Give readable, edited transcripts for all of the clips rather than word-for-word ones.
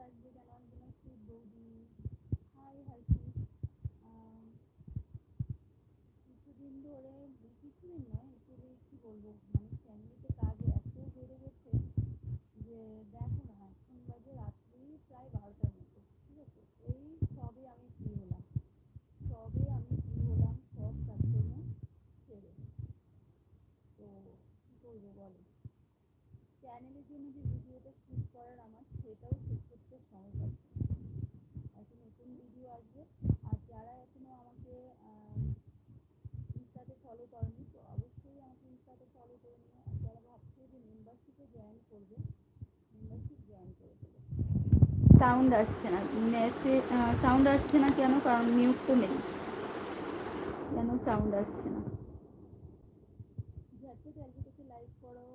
আসবে কেন আসবে না সুইট বৌদি, হাই হালকি। কিছুদিন ধরে, কিছুদিন নয়, অ্যাকচুয়ালি কী বলবো, মানে ফ্যামিলিতে কাজ এত বেড়ে গেছে যে দেখো না, এখন বাজে রাত্রি প্রায় 12টার মতো, ঠিক আছে? এই সবে আমি ফ্রি হলাম, সব কাজকর্ম ছেড়ে। তো কী করবো বলো, চ্যানেলের জন্য যে ভিডিওটা শ্যুট করার আমার, সেটাও শেষ করতে সময় পাচ্ছি না। একটা নতুন ভিডিও আসবে। আর যারা এখনও আমাকে ইনস্টাতে ফলো করনি, তো অবশ্যই আমাকে ইনস্টাতে ফলো করে নিও। আর যারা ভাবছো যে মেম্বারশিপে জয়েন করবে, মেম্বারশিপ জয়েন করে দেবে। সাউন্ড আসছে না, সাউন্ড আসছে না কেন? কারণ মিউট তো নেই, কেন সাউন্ড আসছে না? ঝটপট এলজিটাকে লাইক করো,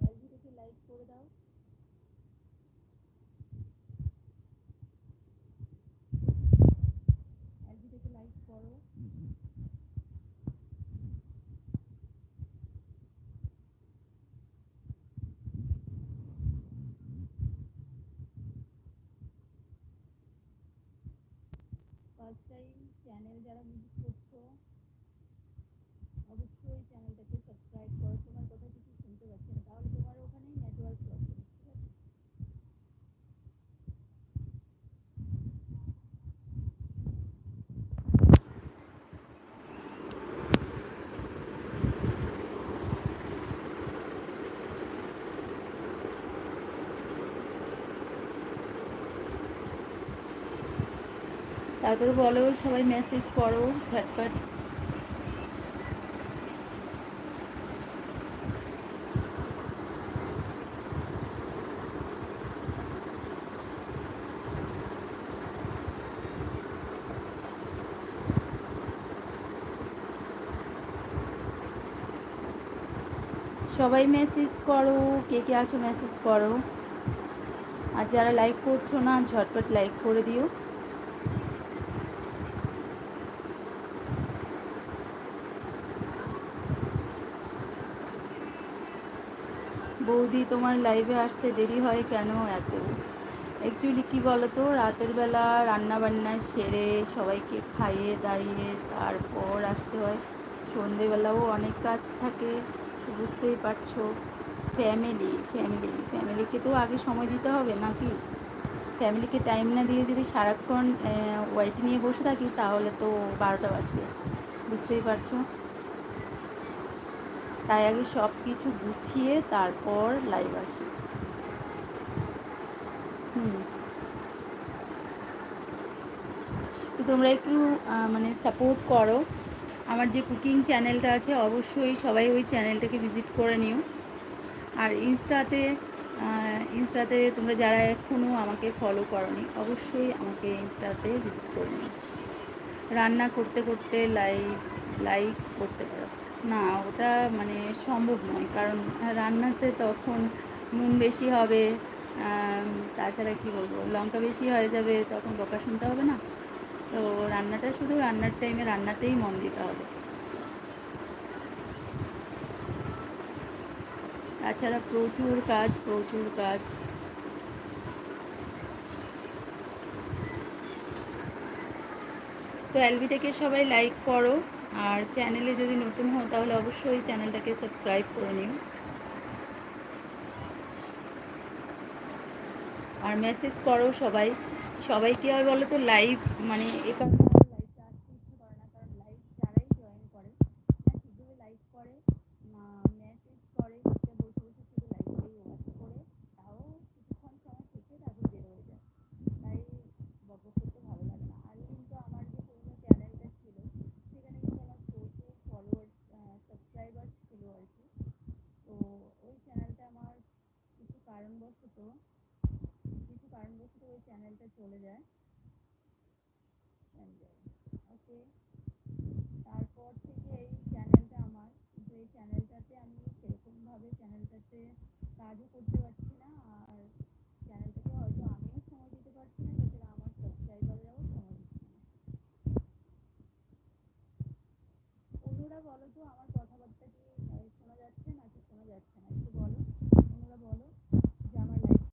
এলজিটাকে লাইক করে দাও। এলজিটাকে লাইক করো। ফার্স্ট টাইম চ্যানেল যারা ভিজিট করছো, অবশ্যই চ্যানেলটাকে সাবস্ক্রাইব করো। তোমার কথা কিছু শুনতে পাচ্ছি না, তাহলে তোমার ওখানেই নেটওয়ার্ক প্রবলেম, ঠিক আছে? তারপরে বলো, সবাই মেসেজ করো ঝটপট। সবাই মেসেজ করো, কে কে আছো মেসেজ করো। আর যারা লাইক করছো না, ঝটপট লাইক করে দিও। বৌদি, তোমার লাইভে আসতে দেরি হয় কেন এত? অ্যাকচুয়ালি কী বলো তো, রাতের বেলা রান্না বান্না সেরে সবাইকে খাইয়ে দাইয়ে তারপর আসতে হয়। সন্ধেবেলাও অনেক কাজ থাকে, বুঝতেই পারছো। ফ্যামিলিকে তো আগে সময় দিতে হবে নাকি? ফ্যামিলিকে টাইম না দিয়ে যদি সারাক্ষণ ওয়াইটি নিয়ে বসে থাকি, তাহলে তো 12টা বাজবে, বুঝতেই পারছো। তাই আগে সব কিছু গুছিয়ে তারপর লাইভ আসি। তো তোমরা একটু মানে সাপোর্ট করো। আমার যে কুকিং চ্যানেলটা আছে, অবশ্যই সবাই ওই চ্যানেলটাকে ভিজিট করে নিও। আর ইনস্টাতে তোমরা যারা এখনও আমাকে ফলো করোনি, অবশ্যই আমাকে ইনস্টাতে ভিজিট করে নিও। রান্না করতে করতে লাইভ করতে পারো না, ওটা মানে সম্ভব নয়, কারণ রান্নাতে তখন নুন বেশি হবে, তাছাড়া কী বলবো, লঙ্কা বেশি হয়ে যাবে, তখন বকা শুনতে হবে না। তো রান্নাটা শুধু রান্নার টাইমে রান্নাতেই মন দিতে হবে। তাছাড়া প্রচুর কাজ। তো এলবিটাকে সবাই লাইক করো। আর চ্যানেলে যদি নতুন হও, তাহলে অবশ্যই চ্যানেলটাকে সাবস্ক্রাইব করে নিও। আর মেসেজ করো সবাই। সবাই কী হয় বলো তো, লাইভ মানে এ কারণে লাইভটা আসতে ইচ্ছে করে না, কারণ লাইভ যারাই জয়েন করে না ঠিকভাবে লাইভ করে না, মেসেজ করে, বসে বসে শুধু লাইভটাই ওয়াচ করে, তাও কিছুক্ষণ সময় থেকে তারপর বের হয়ে যায়। তাই বকবক করতে ভালো লাগে না। আগে কিন্তু আমার যে পুরোনো চ্যানেলটা ছিল, সেখানে কিন্তু আমার প্রচুর ফলোয়ার্স, সাবস্ক্রাইবার্স ছিল আর কি। তো ওই চ্যানেলটা আমার কিছু কারণবশত ওই চ্যানেলটা চলে যায়। ওকে, তারপর থেকে এই চ্যানেলটা আমার, কিন্তু এই চ্যানেলটাতে আমি সেরকমভাবে চ্যানেলটাতে কাজও করতে পারছি না।